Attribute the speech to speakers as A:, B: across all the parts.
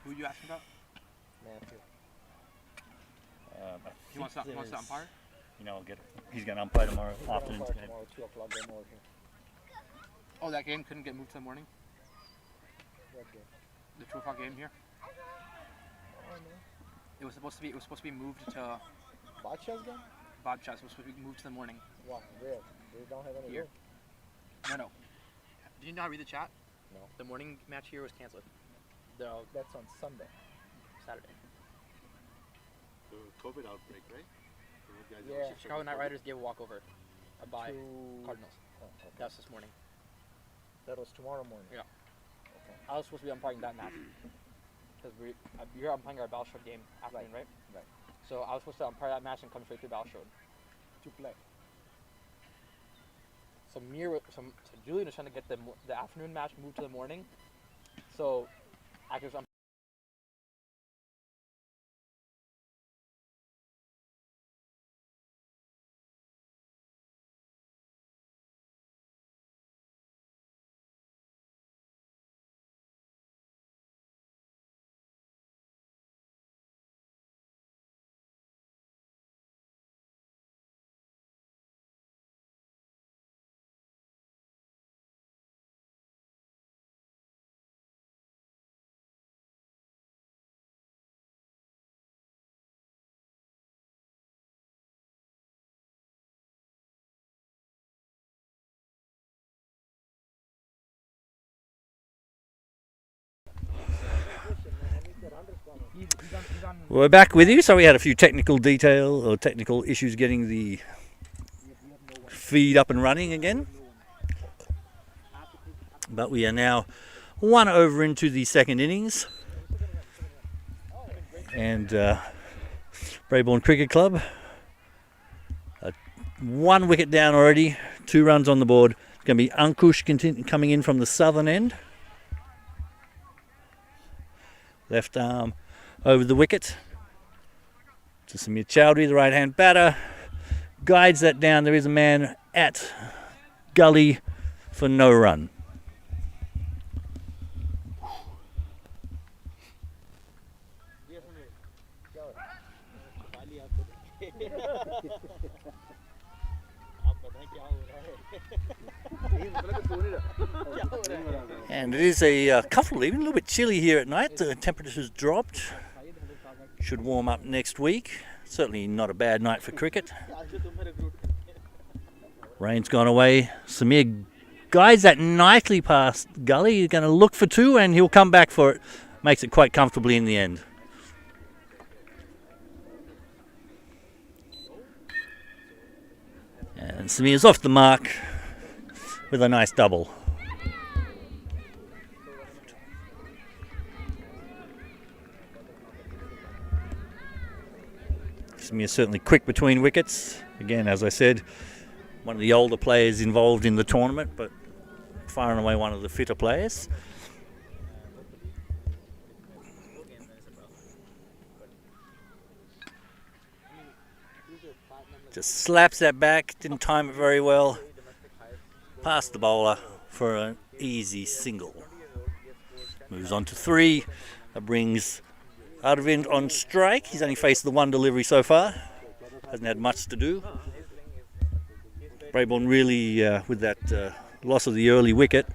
A: Who are you asking about?
B: Matthew.
A: He wants to umpire?
C: You know, he's going to umpire tomorrow afternoon.
B: Tomorrow, 2 o'clock game over here.
A: Oh, that game couldn't get moved to the morning?
B: What game?
A: The 2 o'clock game here?
B: Oh, no.
A: It was supposed to be moved to
B: Badshah's game?
A: Badshah. It was supposed to be moved to the morning.
B: What? Where? They don't have any
A: Here?
B: room.
A: No. Did you not read the chat?
B: No.
A: The morning match here was canceled.
B: That's on Sunday.
A: Saturday.
D: The COVID outbreak, right?
B: Yeah.
A: Chicago Knight Riders gave a walkover by
B: To
A: Cardinals.
B: Oh, okay.
A: That's this morning.
B: That was tomorrow morning.
A: Yeah.
B: Okay.
A: I was supposed to be umpiring that match. Because you're umpiring our Balshot game afternoon, right?
B: Right.
A: So I was supposed to umpire that match and come straight to Balshot.
B: To play.
A: So Julian was trying to get the afternoon match moved to the morning. So I could just
C: We're back with you. So we had a few technical issues getting the feed up and running again. But we are now 1 over into the second innings. And Breybourne Cricket Club, 1 wicket down already, 2 runs on the board. It's going to be Ankush coming in from the southern end. Left arm over the wicket to Samir Chowdhury, the right hand batter. Guides that down. There is a man at gully for no run. And it is a comfortable evening, a little bit chilly here at night. The temperature's dropped. Should warm up next week. Certainly not a bad night for cricket. Rain's gone away. Samir guides that nicely past gully. He's going to look for 2 and he'll come back for it. Makes it quite comfortably in the end. And Samir's off the mark with a nice double. Samir's certainly quick between wickets. Again, as I said, one of the older players involved in the tournament, but far and away one of the fitter players. Just slaps that back, didn't time it very well. Past the bowler for an easy single. Moves on to 3. That brings Arvind on strike. He's only faced the 1 delivery so far. Hasn't had much to do. Breybourne really, with that loss of the early wicket,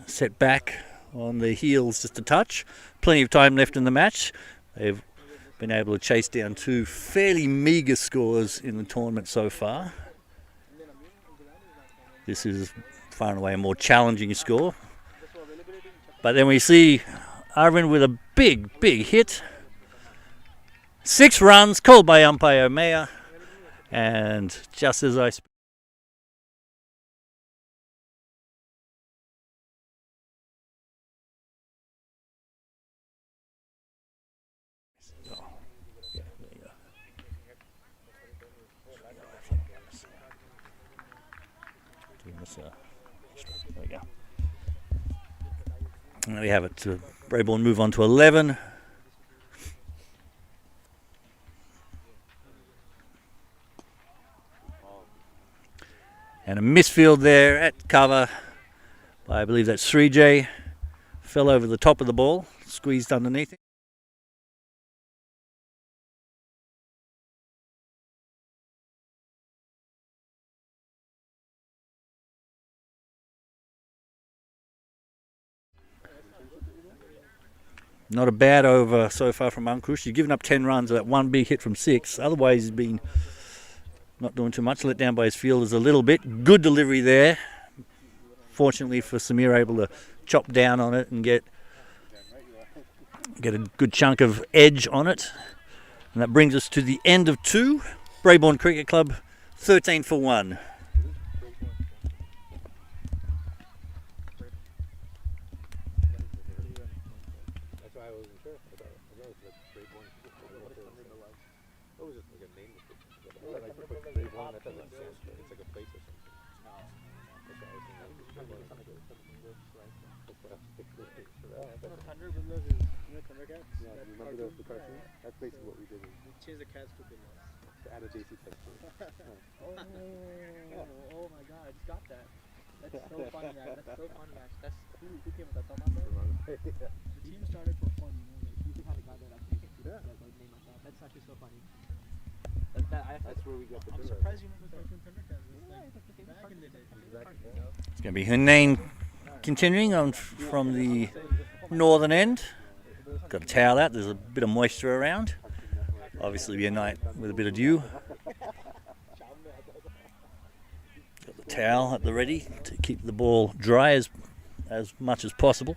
C: set back on the heels just a touch. Plenty of time left in the match. They've been able to chase down 2 fairly meagre scores in the tournament so far. This is far and away a more challenging score. But then we see Arvind with a big hit. 6 runs called by umpire Meyer. And just as I there we go. And there we have it. Breybourne move on to 11. And a misfield there at cover by, I believe that's 3J. Fell over the top of the ball, squeezed underneath it. Not a bad over so far from Ankush. He's given up 10 runs, that one big hit from 6. Otherwise, he's been not doing too much. Let down by his fielders a little bit. Good delivery there. Fortunately for Samir, able to chop down on it and get a good chunk of edge on it. And that brings us to the end of 2. Breybourne Cricket Club 13 for 1.
D: That's why I wasn't sure. I thought it was like Breybourne. What was it? Like a name description. Like you put Breybourne, I thought it was Sanskrit. It's like a place or something. That's why I was thinking.
B: Thunder Builders is, Thundercats?
D: Yeah, you remember the cartoon? That's basically what we did.
B: We changed the cats to Builders.
D: To add a JC touch to it.
A: Oh my god, I just got that. That's so funny, man. That's so funny, man. That's who came with that? Someone?
B: The team started for fun, like
A: You kind of got that.
D: Yeah.
A: Name like that. That's actually so funny.
D: That's where we got the
B: I'm
D: dinner.
B: surprised you remember Cartoon Thundercats. Back in the day.
D: Exactly.
C: It's going to be Hunain continuing on from the northern end. Got a towel out. There's a bit of moisture around. Obviously, be a night with a bit of dew. Got the towel at the ready to keep the ball dry as much as possible,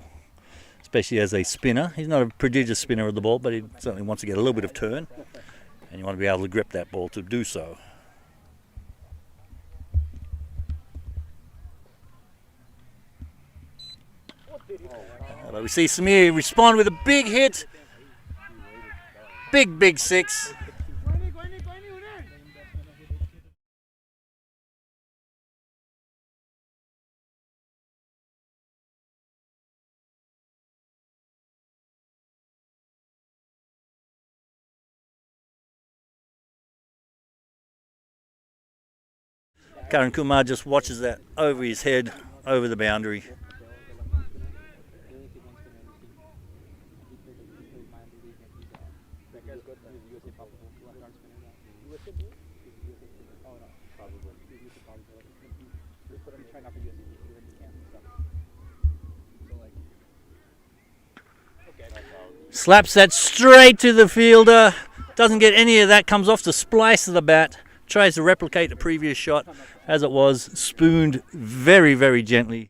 C: especially as a spinner. He's not a prodigious spinner of the ball, but he certainly wants to get a little bit of turn, and you want to be able to grip that ball to do so. But we see Samir respond with a big hit. Big 6. Karan Kumar just watches that over his head, over the boundary. Slaps that straight to the fielder. Doesn't get any of that. Comes off the splice of the bat. Tries to replicate the previous shot as it was. Spooned very gently.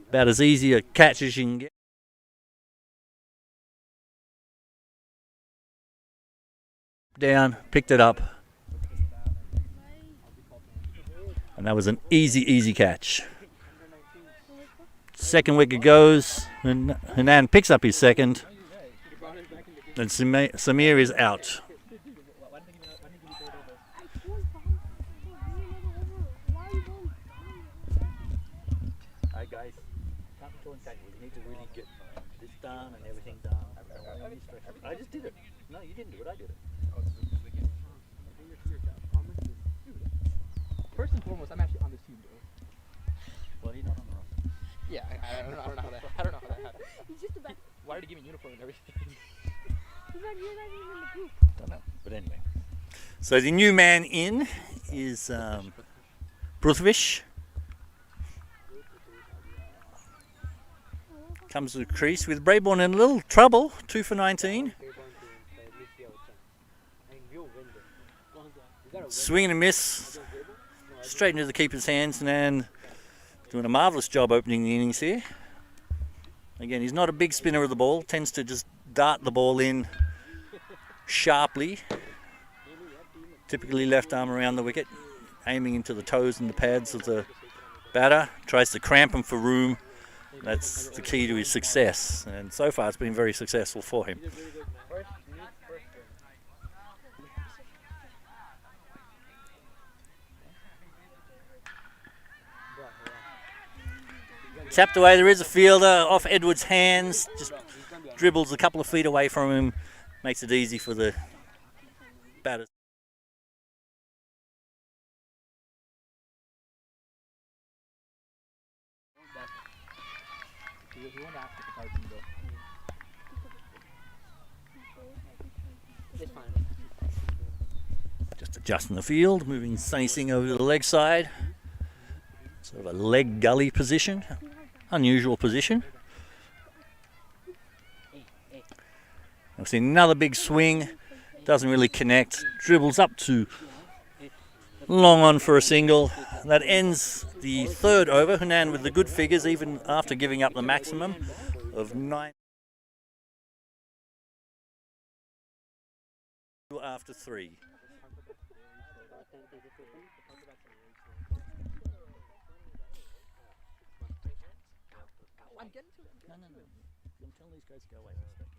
C: About as easy a catch as you can get. Down, picked it up. And that was an easy catch. Second wicket goes, and Hunain picks up his second. And Samir is out. Alright guys, we need to really get this done and everything done. I just did it. No, you didn't do it, I did it.
A: First and foremost, I'm actually on this team, though.
C: Well, you're not on the roster.
A: Yeah, I don't know how that happened.
E: He's just a back.
A: Why did he give me a uniform and everything?
E: You're not even in the group.
C: Don't know, but anyway. So the new man in is Bruthvish. Comes to the crease with Breybourne in a little trouble. 2 for 19. Swing and a miss. Straight into the keeper's hands, and doing a marvellous job opening the innings here. Again, he's not a big spinner of the ball. Tends to just dart the ball in sharply. Typically left arm around the wicket, aiming into the toes and the pads of the batter. Tries to cramp him for room. That's the key to his success, and so far it's been very successful for him. Tapped away, there is a fielder off Edwards' hands, just dribbles a couple of feet away from him, makes it easy for the batters.
A: He won't ask if it's our team though. It's fine.
C: Just adjusting the field, moving Sunny Singh over to the leg side. Sort of a leg gully position. Unusual position. We've seen another big swing. Doesn't really connect. Dribbles up to long on for a single. That ends the third over. Hunan with the good figures, even after giving up the maximum of 9 after 3.
A: I'm getting to it.
C: No. I'm telling these guys to go away for a second.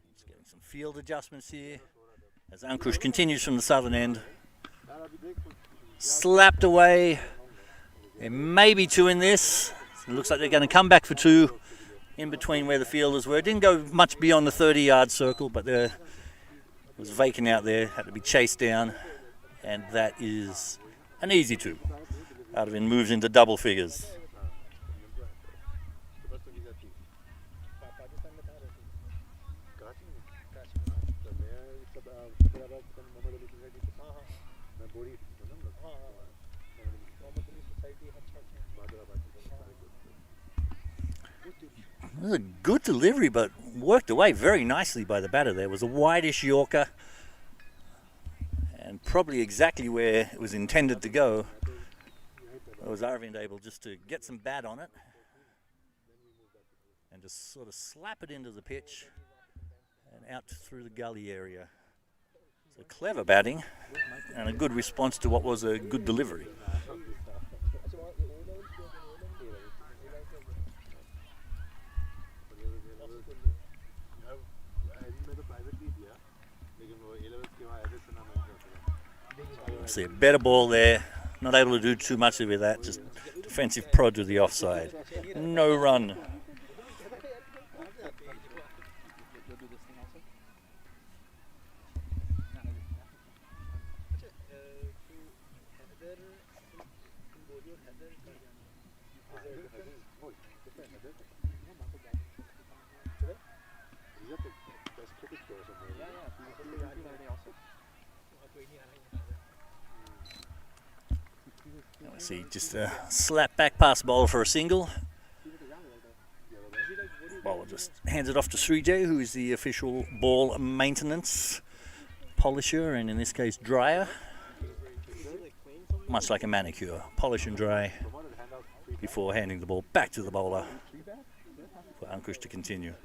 C: Just getting some field adjustments here as Ankush continues from the southern end. Slapped away. There may be 2 in this. It looks like they're going to come back for 2 in between where the fielders were. It didn't go much beyond the 30-yard circle, but there was vacant out there. Had to be chased down, and that is an easy 2. Out of it moves into double figures. It was a good delivery, but worked away very nicely by the batter there. It was a wideish Yorker, and probably exactly where it was intended to go. Was Arvind able just to get some bat on it and just sort of slap it into the pitch and out through the gully area. So clever batting and a good response to what was a good delivery. See a better ball there. Not able to do too much with that. Just defensive prod to the offside. No run. See, just a slap back pass ball for a single. Bowler just hands it off to Srijay, who is the official ball maintenance polisher, and in this case dryer. Much like a manicure, polish and dry before handing the ball back to the bowler for Ankush to continue.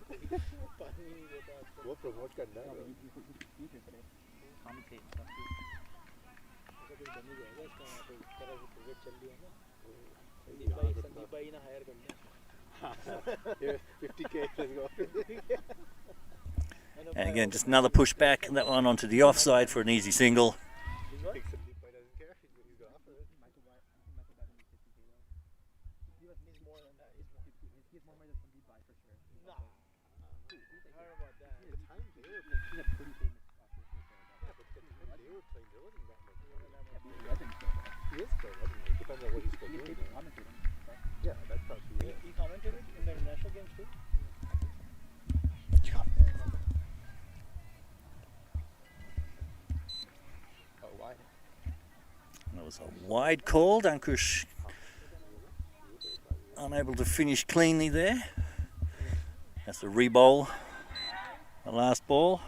C: And again, just another pushback, that one onto the offside for an easy single. That was a wide call. Ankush unable to finish cleanly there. That's the re-bowl, the last ball.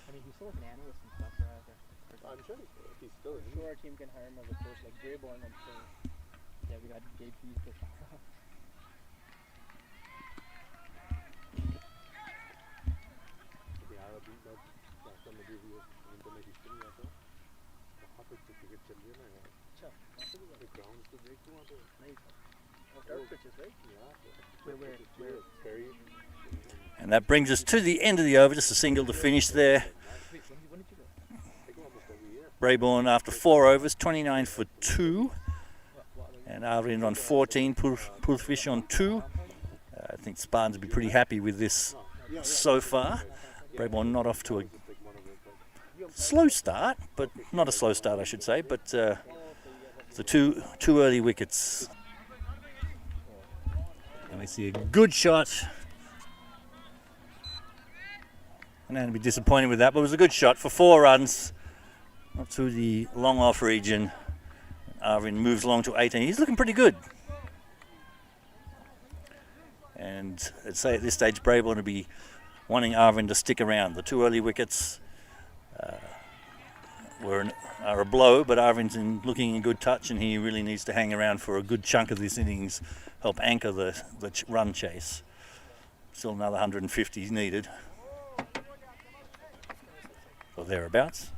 A: I mean, he's still like an analyst and stuff, right?
B: I'm sure he's still. I'm sure our team can hire him as a coach, like Breybourne. I'm sure.
A: Yeah, we got JP's to
B: Dark pitches, right?
D: Very
C: And that brings us to the end of the over, just a single to finish there. Breybourne after 4 overs, 29 for 2. And Arvind on 14, Pulfish on 2. I think Spartans will be pretty happy with this so far. Breybourne not off to a slow start, but not a slow start I should say, but the two early wickets. And we see a good shot. And I'd be disappointed with that, but it was a good shot for 4 runs. Up to the long off region. Arvind moves along to 18. He's looking pretty good. And I'd say at this stage, Breybourne will be wanting Arvind to stick around. The 2 early wickets are a blow, but Arvind's looking in good touch, and he really needs to hang around for a good chunk of this innings, help anchor the run chase. Still another 150 is needed, or thereabouts.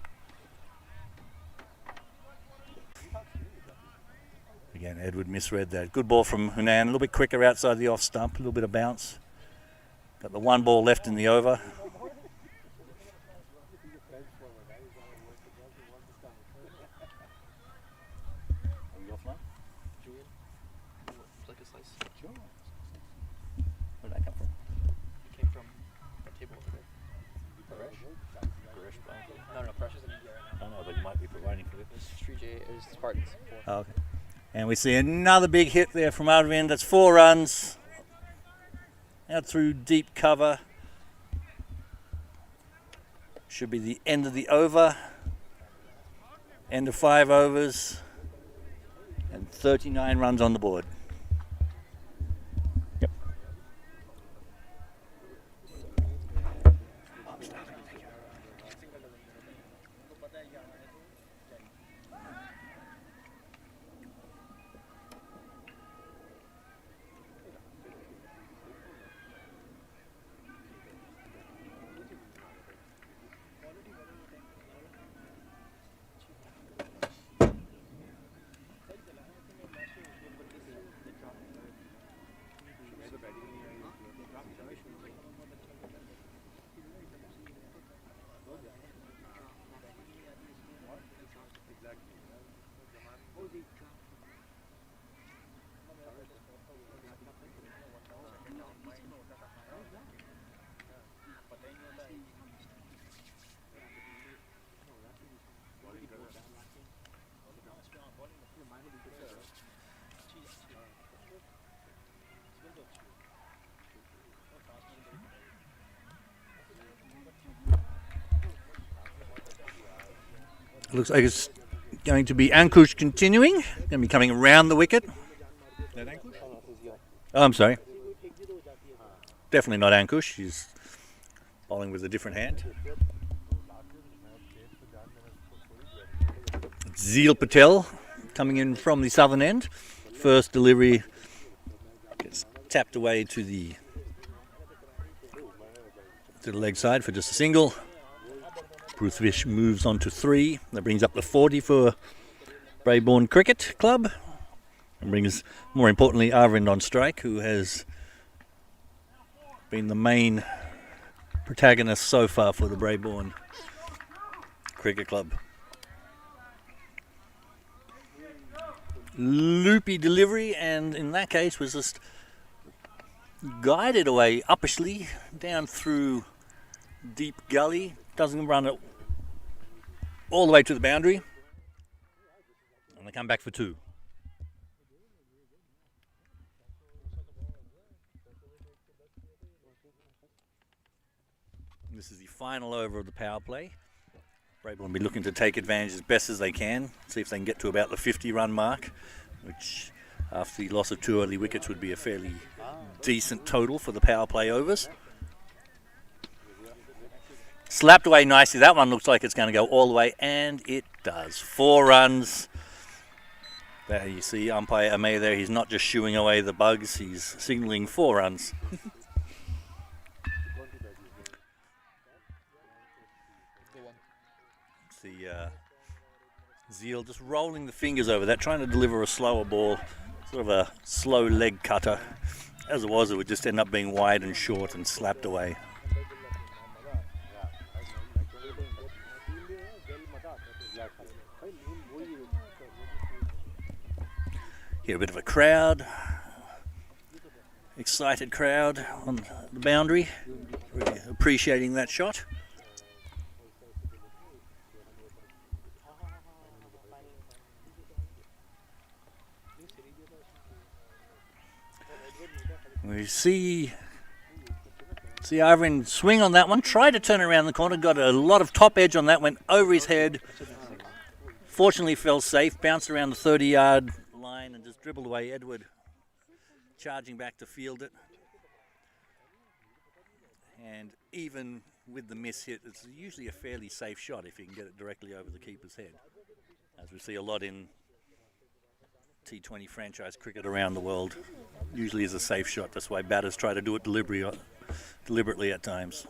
C: Again, Edward misread that. Good ball from Hunan, a little bit quicker outside the off stump, a little bit of bounce. Got the 1 ball left in the over. Where'd that come from?
A: It came from a table over there. No, Paresh is in India right now.
C: I know, but you might be providing for it.
A: This is 3J, is Spartans.
C: Oh, okay. And we see another big hit there from Arvind. That's 4 runs. Out through deep cover. Should be the end of the over. End of 5 overs. And 39 runs on the board. Yep. Looks like it's going to be Ankush continuing. Going to be coming around the wicket. Oh, I'm sorry. Definitely not Ankush. He's bowling with a different hand. Zeel Patel coming in from the southern end. First delivery gets tapped away to the leg side for just a single. Pruthvish moves on to 3. That brings up the 40 for Breybourne Cricket Club. And brings, more importantly, Arvind on strike, who has been the main protagonist so far for the Breybourne Cricket Club. Loopy delivery, and in that case was just guided away uppishly down through deep gully. Doesn't run it all the way to the boundary. And they come back for 2. This is the final over of the power play. Breybourne will be looking to take advantage as best as they can, see if they can get to about the 50-run mark, which after the loss of 2 early wickets would be a fairly decent total for the power play overs. Slapped away nicely. That one looks like it's going to go all the way, and it does. 4 runs. There you see umpire Amay there. He's not just shooing away the bugs. He's signalling 4 runs. See Zeel just rolling the fingers over that, trying to deliver a slower ball Sort of a slow leg cutter. As it was, it would just end up being wide and short and slapped away. Here a bit of a crowd, excited crowd on the boundary, really appreciating that shot. We see Irvin swing on that one, tried to turn around the corner, got a lot of top edge on that, went over his head. Fortunately fell safe, bounced around the 30-yard line and just dribbled away. Edward charging back to field it. And even with the miss hit, it's usually a fairly safe shot if you can get it directly over the keeper's head. As we see a lot in T20 franchise cricket around the world, usually is a safe shot. That's why batters try to do it deliberately at times.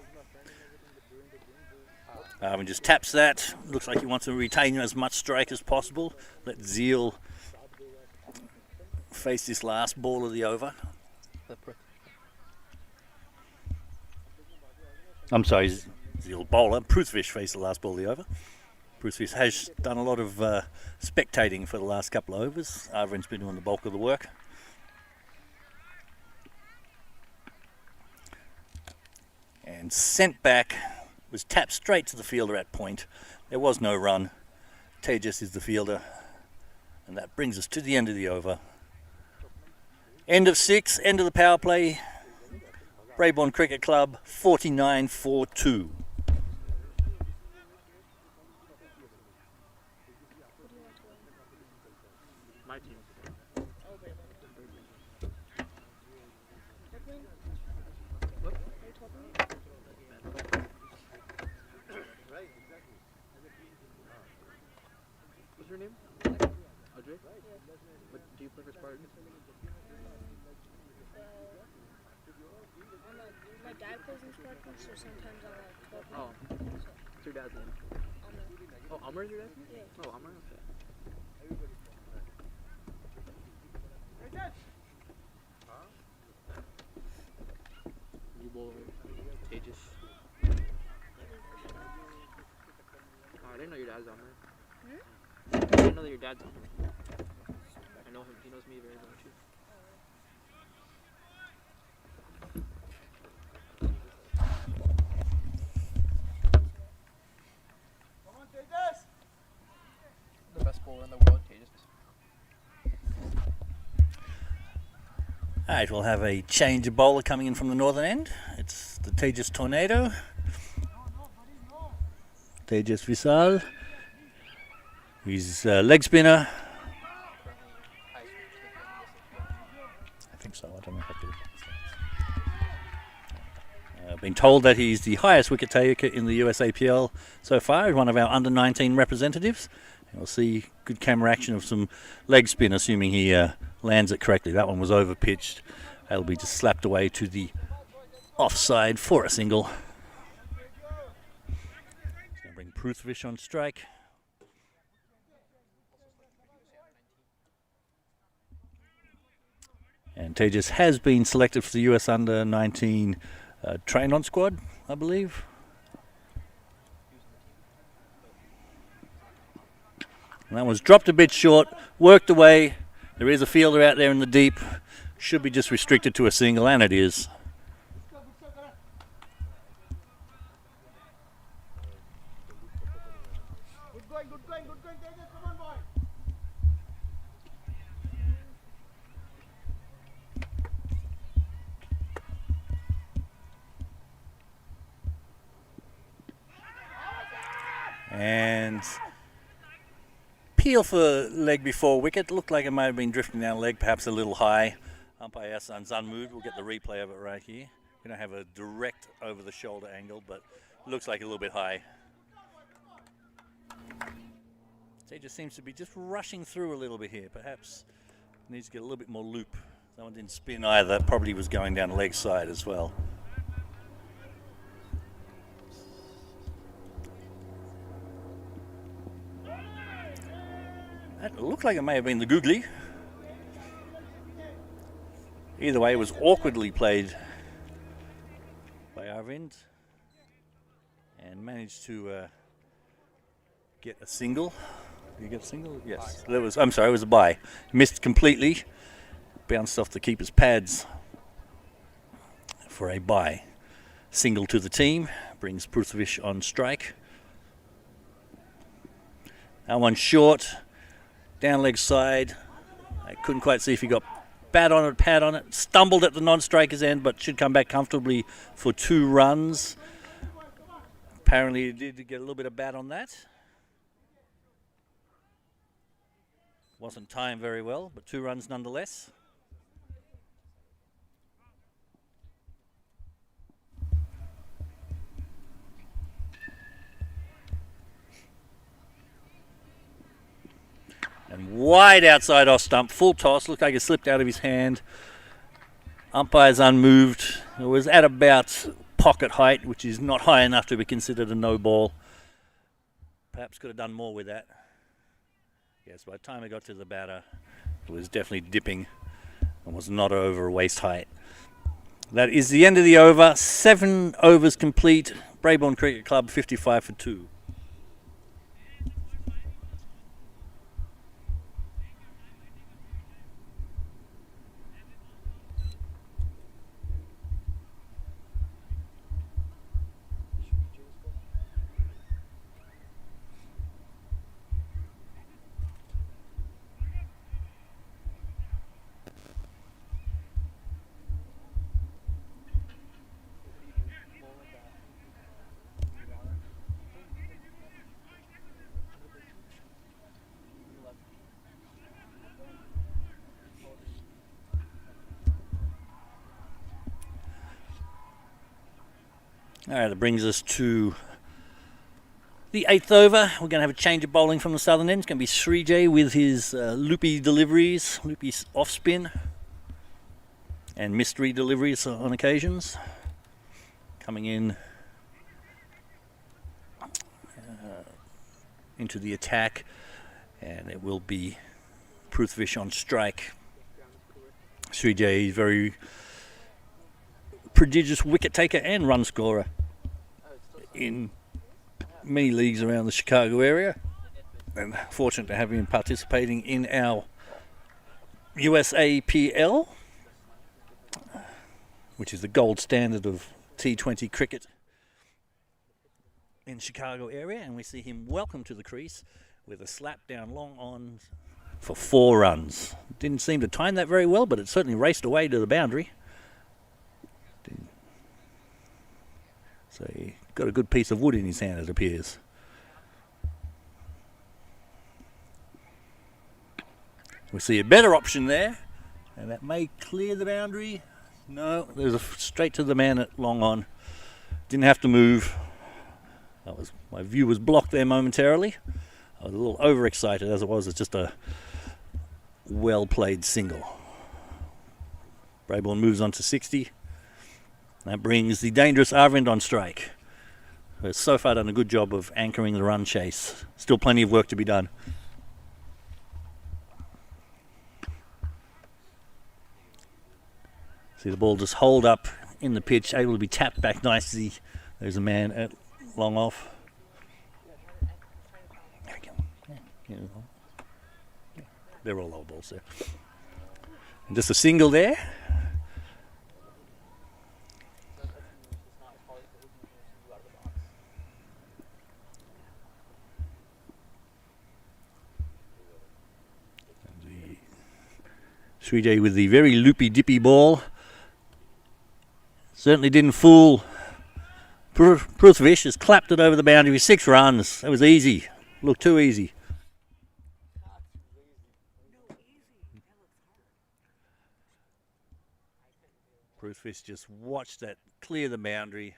C: And just taps that. Looks like he wants to retain as much strike as possible. Let Zeal face this last ball of the over. I'm sorry, Zeal bowler. Pruthvish faced the last ball of the over. Pruthvish has done a lot of spectating for the last couple of overs. Arvin's been doing the bulk of the work. And sent back, was tapped straight to the fielder at point. There was no run. Tejas is the fielder. And that brings us to the end of the over. End of 6, end of the power play. Breybourne Cricket Club 49-4-2.
A: My team. What? What's your name? Audrey? What do you play for Spartans?
E: My dad plays in Spartans, so sometimes I'll like talk.
A: Oh. What's your dad's name? Oh, Amr is your dad's name?
E: Yeah.
A: Oh, Amr? Okay. You bowl Tejas. Oh, I didn't know your dad's Amr. I didn't know that your dad's Amr. I know him. He knows me very well too. The best bowler in the world, Tejas.
C: Alright, we'll have a change of bowler coming in from the northern end. It's the Tejas Tornado. Tejas Visal. He's a leg spinner. I think so, I don't know if I do. Been told that he's the highest wicket taker in the USAPL so far. He's one of our under-19 representatives. And we'll see good camera action of some leg spin, assuming he lands it correctly. That one was over-pitched. That'll be just slapped away to the offside for a single. He's going to bring Pruthvish on strike. And Tejas has been selected for the US under-19 train-on squad, I believe. And that one's dropped a bit short, worked away. There is a fielder out there in the deep. Should be just restricted to a single, and it is. And peel for leg before wicket. Looked like it might have been drifting down leg, perhaps a little high. Umpire Hassan's unmoved. We'll get the replay of it right here. We don't have a direct over the shoulder angle, but it looks like a little bit high. He just seems to be just rushing through a little bit here. Perhaps needs to get a little bit more loop. That one didn't spin either. Probably was going down leg side as well. That looked like it may have been the googly. Either way, it was awkwardly played by Arvind and managed to get a single. Did you get a single? Yes. There was. I'm sorry, it was a bye. Missed completely. Bounced off the keeper's pads for a bye. Single to the team. Brings Prusovich on strike. That one short. Down leg side. I couldn't quite see if he got pad on it. Stumbled at the non-striker's end, but should come back comfortably for 2 runs. Apparently he did get a little bit of bat on that. Wasn't timed very well, but 2 runs nonetheless. And wide outside off stump, full toss, looked like it slipped out of his hand. Umpire's unmoved. It was at about pocket height, which is not high enough to be considered a no ball. Perhaps could have done more with that. Yes, by the time it got to the batter, it was definitely dipping and was not over waist height. That is the end of the over. 7 overs complete. Breybourne Cricket Club 55 for 2. All right, that brings us to the 8th over. We're going to have a change of bowling from the southern end. It's going to be Srijay with his loopy deliveries, loopy off spin, and mystery deliveries on occasions. Coming in into the attack, and it will be Prusovich on strike. Srijay is very prodigious wicket taker and run scorer in many leagues around the Chicago area, and fortunate to have him participating in our USAPL, which is the gold standard of T20 cricket in Chicago area. And we see him welcome to the crease with a slap down long on for 4 runs. Didn't seem to time that very well, but it certainly raced away to the boundary. So he got a good piece of wood in his hand, it appears. We see a better option there, and that may clear the boundary. No, there's a straight to the man at long on. Didn't have to move. My view was blocked there momentarily. I was a little overexcited as it was. It's just a well-played single. Breybourne moves on to 60. That brings the dangerous Arvind on strike. Has so far done a good job of anchoring the run chase. Still plenty of work to be done. See the ball just hold up in the pitch, able to be tapped back nicely. There's a man at long off. There we go. They're all low balls there. And just a single there. Srijay with the very loopy dippy ball. Certainly didn't fool. Prusovich has clapped it over the boundary with 6 runs. That was easy. Looked too easy. Prusovich just watched that clear the boundary.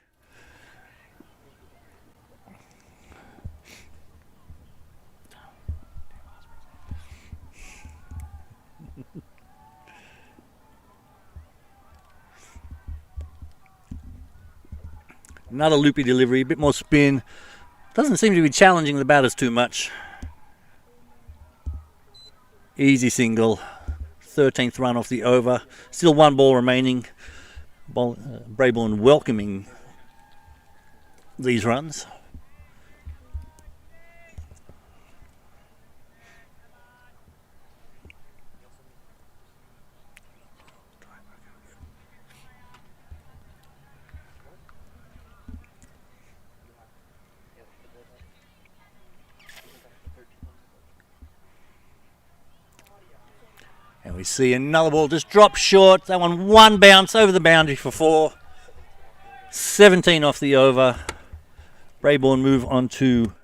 C: Another loopy delivery, a bit more spin. Doesn't seem to be challenging the batters too much. Easy single. 13th run off the over. Still one ball remaining. Breybourne welcoming these runs. And we see another ball just drop short. That one bounce over the boundary for 4. 17 off the over. Breybourne move on to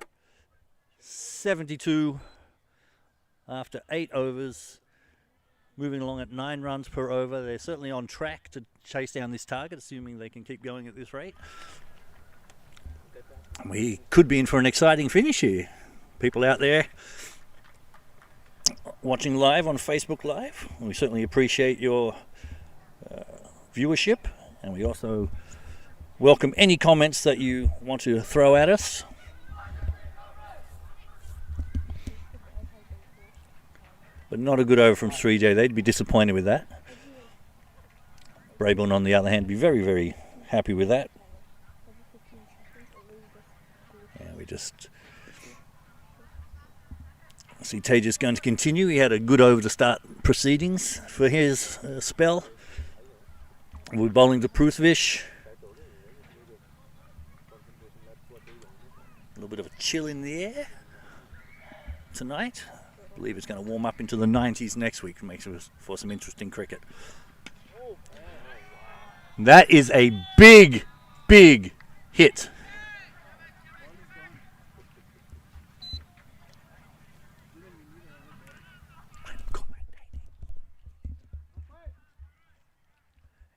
C: 72 after 8 overs. Moving along at 9 runs per over. They're certainly on track to chase down this target, assuming they can keep going at this rate. We could be in for an exciting finish here. People out there watching live on Facebook Live, we certainly appreciate your viewership, and we also welcome any comments that you want to throw at us. But not a good over from 3J. They'd be disappointed with that. Breybourne, on the other hand, be very, very happy with that. Yeah, we just see Tejas going to continue. He had a good over to start proceedings for his spell. We're bowling to Pruthvish. A little bit of a chill in the air tonight. I believe it's going to warm up into the 90s next week and makes it for some interesting cricket. That is a big, big hit.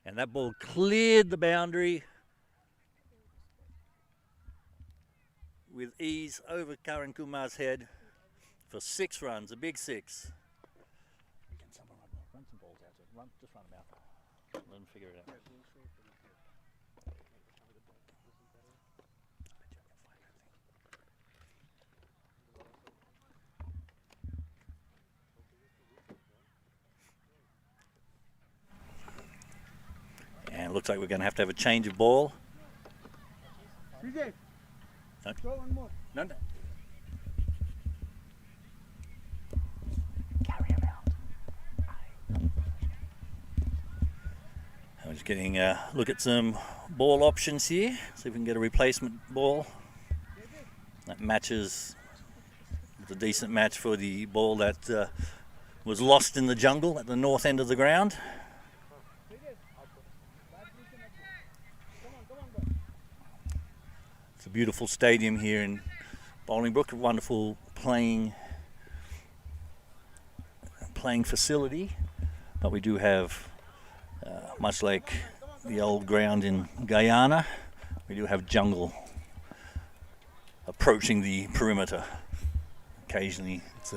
C: And that ball cleared the boundary with ease over Karan Kumar's head for 6 runs, a big 6. Can someone run some balls out? Just run them out. Let them figure it out. And it looks like we're going to have a change of ball.
B: CJ,
C: No.
B: throw one more.
C: No. Carry him out. I'm just getting a look at some ball options here. See if we can get a replacement ball that matches. It's a decent match for the ball that was lost in the jungle at the north end of the ground. It's a beautiful stadium here in Bolingbrook, a wonderful playing facility, but we do have, much like the old ground in Guyana, we do have jungle approaching the perimeter. Occasionally it's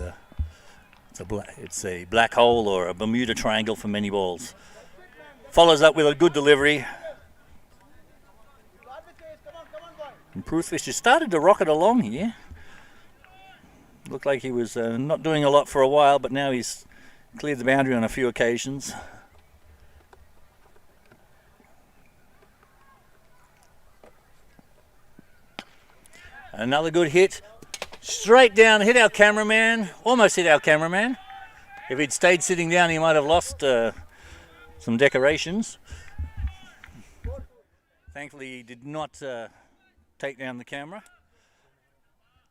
C: a black hole or a Bermuda Triangle for many balls. Follows up with a good delivery. And Pruthvish has started to rocket along here. Looked like he was not doing a lot for a while, but now he's cleared the boundary on a few occasions. Another good hit. Straight down, hit our cameraman. Almost hit our cameraman. If he'd stayed sitting down, he might have lost some decorations. Thankfully, he did not take down the camera.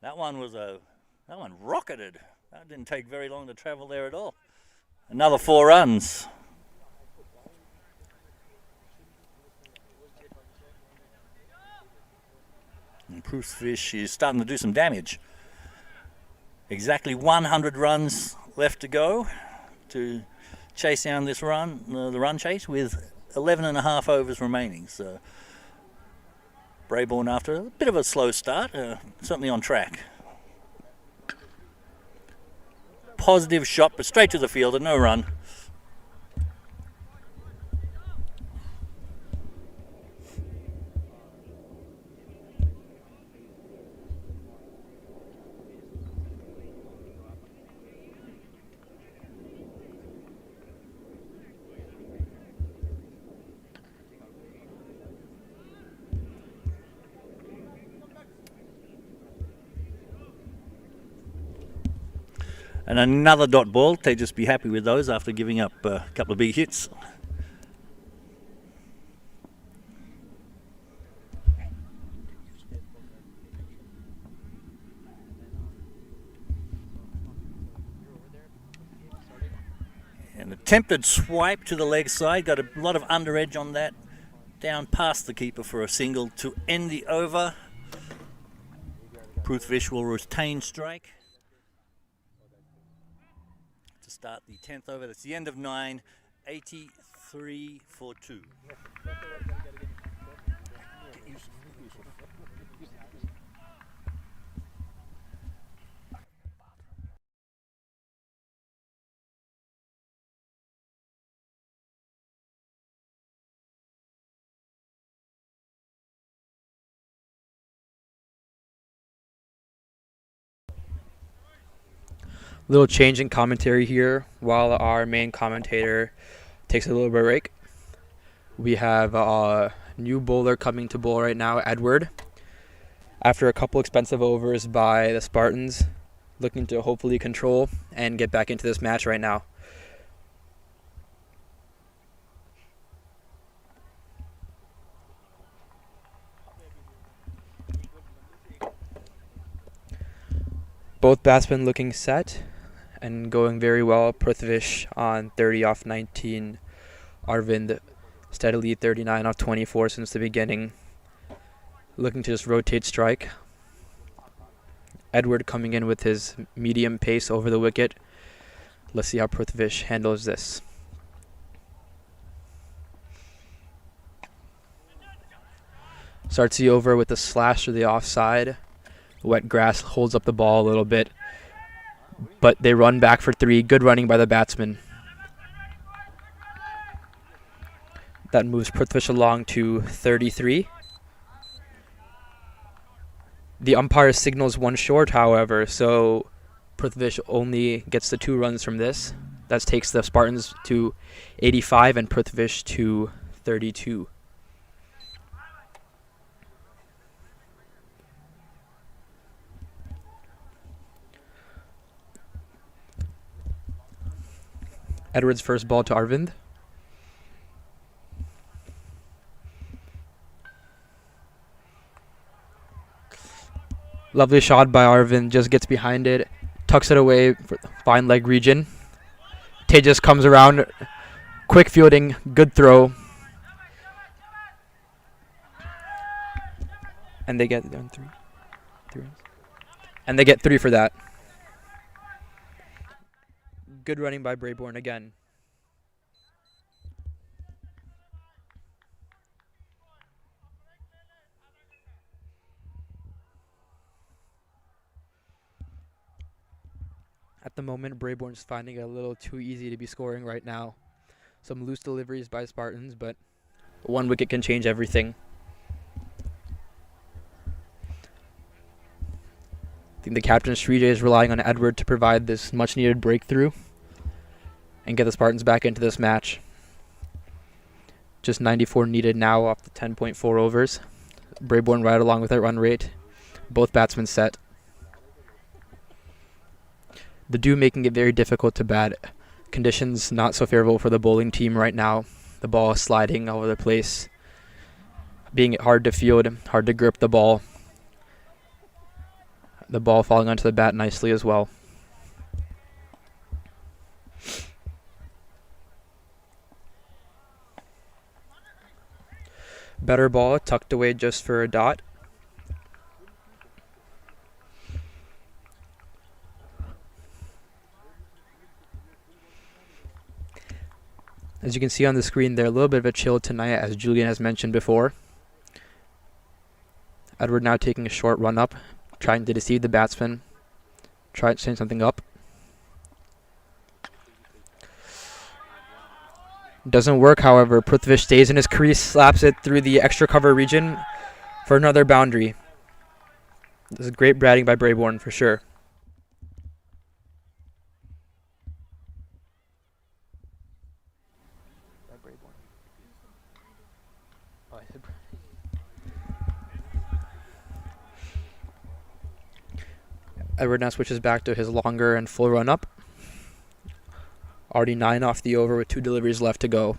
C: That one rocketed. That didn't take very long to travel there at all. Another 4 runs. And Pruthvish is starting to do some damage. Exactly 100 runs left to go to chase down this run, the run chase, with 11.5 overs remaining. So Breybourne, after a bit of a slow start, certainly on track. Positive shot, but straight to the fielder, no run. And another dot ball. They'd just be happy with those after giving up a couple of big hits. An attempted swipe to the leg side, got a lot of under edge on that, down past the keeper for a single to end the over. Prithvish will retain strike to start the 10th over. That's the end of 9, 83 for 2.
F: Little change in commentary here while our main commentator takes a little break. We have a new bowler coming to bowl right now, Edward. After a couple expensive overs by the Spartans, looking to hopefully control and get back into this match right now. Both batsmen looking set and going very well. Prithvish on 30 off 19. Arvind steadily 39 off 24 since the beginning. Looking to just rotate strike. Edward coming in with his medium pace over the wicket. Let's see how Prithvish handles this. Starts the over with a slash to the offside. Wet grass holds up the ball a little bit, but they run back for 3. Good running by the batsman. That moves Prithvish along to 33. The umpire signals 1 short, however, so Prithvish only gets the 2 runs from this. That takes the Spartans to 85 and Prithvish to 32. Edward's first ball to Arvind. Lovely shot by Arvind, just gets behind it, tucks it away for fine leg region. Tejas comes around, quick fielding, good throw. And they get 3. And they get 3 for that. Good running by Breybourne again. At the moment, Breybourne's finding it a little too easy to be scoring right now. Some loose deliveries by Spartans, but 1 wicket can change everything. I think the captain, Srijay, is relying on Edward to provide this much-needed breakthrough and get the Spartans back into this match. Just 94 needed now off the 10.4 overs. Breybourne right along with that run rate. Both batsmen set. The dew making it very difficult to bat. Conditions not so favorable for the bowling team right now. The ball is sliding all over the place. Being hard to field, hard to grip the ball. The ball falling onto the bat nicely as well. Better ball, tucked away just for a dot. As you can see on the screen, they're a little bit of a chill tonight, as Julian has mentioned before. Edward now taking a short run up, trying to deceive the batsman. Try to send something up. Doesn't work, however. Prithvish stays in his crease, slaps it through the extra cover region for another boundary. This is great batting by Breybourne for sure. Edward now switches back to his longer and full run up. Already 9 off the over with 2 deliveries left to go.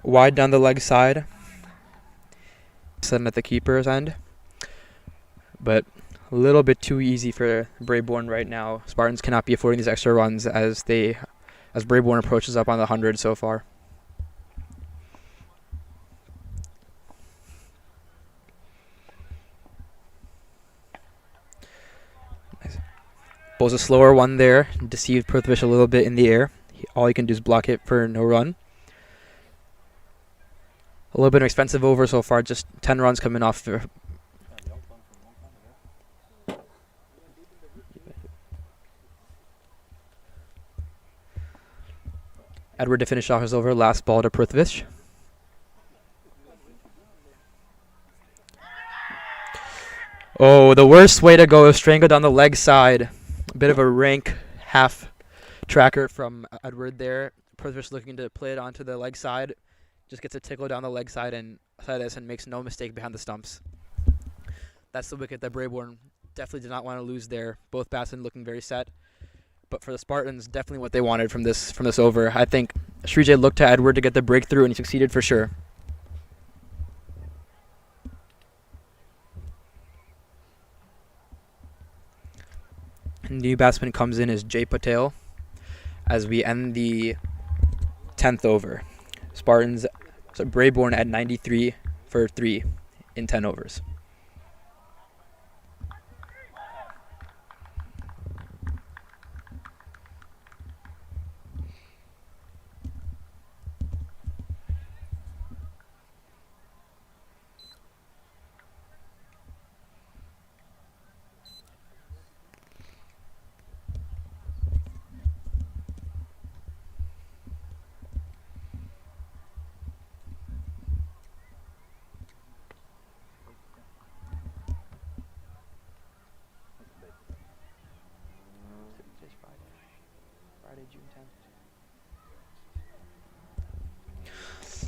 F: Wide down the leg side. Sitting at the keeper's end. But a little bit too easy for Breybourne right now. Spartans cannot be affording these extra runs as Breybourne approaches up on the 100 so far. Nice. Bowls a slower one there. Deceived Prithvish a little bit in the air. All he can do is block it for no run. A little bit of expensive over so far. Just 10 runs coming off. Edward to finish off his over. Last ball to Prithvish. Oh, the worst way to go is strangle down the leg side. A bit of a rank half tracker from Edward there. Prithvish looking to play it onto the leg side. Just gets a tickle down the leg side and makes no mistake behind the stumps. That's the wicket that Breybourne definitely did not want to lose there. Both batsmen looking very set. But for the Spartans, definitely what they wanted from this over. I think Srijay looked to Edward to get the breakthrough, and he succeeded for sure. New batsman comes in is Jay Patel as we end the 10th over. Breybourne at 93 for 3 in 10 overs.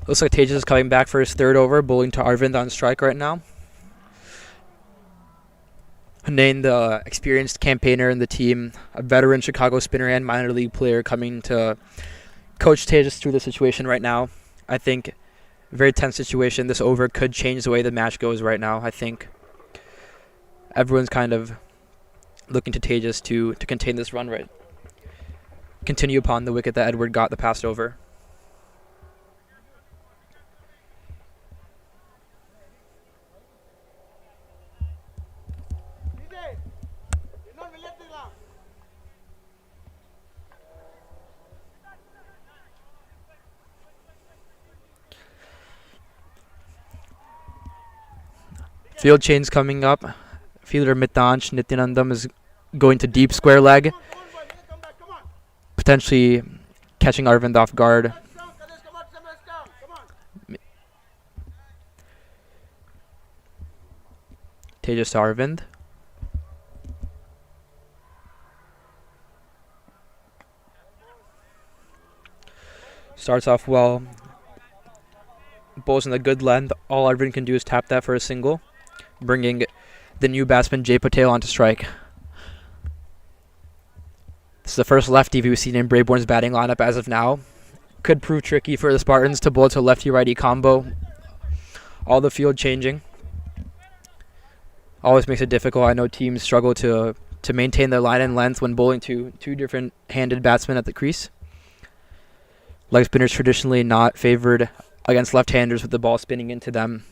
F: Looks like Tejas is coming back for his 3rd over, bowling to Arvind on strike right now. Named the experienced campaigner in the team, a veteran Chicago spinner and minor league player coming to coach Tejas through the situation right now. I think very tense situation. This over could change the way the match goes right now. I think everyone's kind of looking to Tejas to contain this run rate. Continue upon the wicket that Edward got the past over. Field change coming up. Fielder Mitansh Nityanandam is going to deep square leg. Potentially catching Arvind off guard. Tejas to Arvind. Starts off well. Bowls in the good length. All Arvind can do is tap that for a single, bringing the new batsman Jay Patel onto strike. This is the first lefty we've seen in Breybourne's batting lineup as of now. Could prove tricky for the Spartans to bowl to lefty-righty combo. All the field changing. Always makes it difficult. I know teams struggle to maintain their line and length when bowling to 2 different-handed batsmen at the crease. Leg spinners traditionally not favored against left-handers with the ball spinning into them.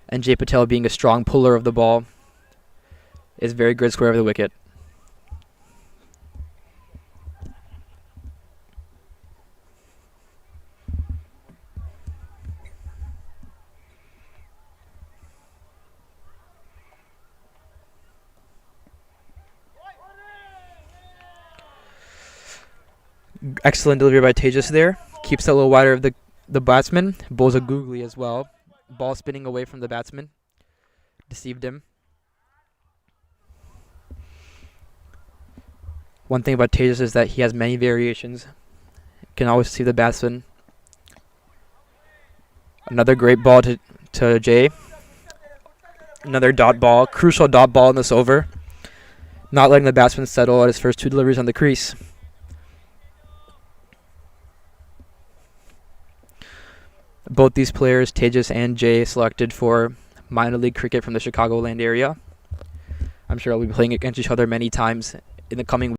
F: And Jay Patel, being a strong puller of the ball, is very good square of the wicket. Excellent delivery by Tejas there. Keeps it a little wider of the batsman. Bowls a googly as well. Ball spinning away from the batsman. Deceived him. One thing about Tejas is that he has many variations. Can always see the batsman. Another great ball to Jay. Another dot ball, crucial dot ball in this over. Not letting the batsman settle at his first 2 deliveries on the crease. Both these players, Tejas and Jay, selected for minor league cricket from the Chicagoland area. I'm sure they'll be playing against each other many times in the coming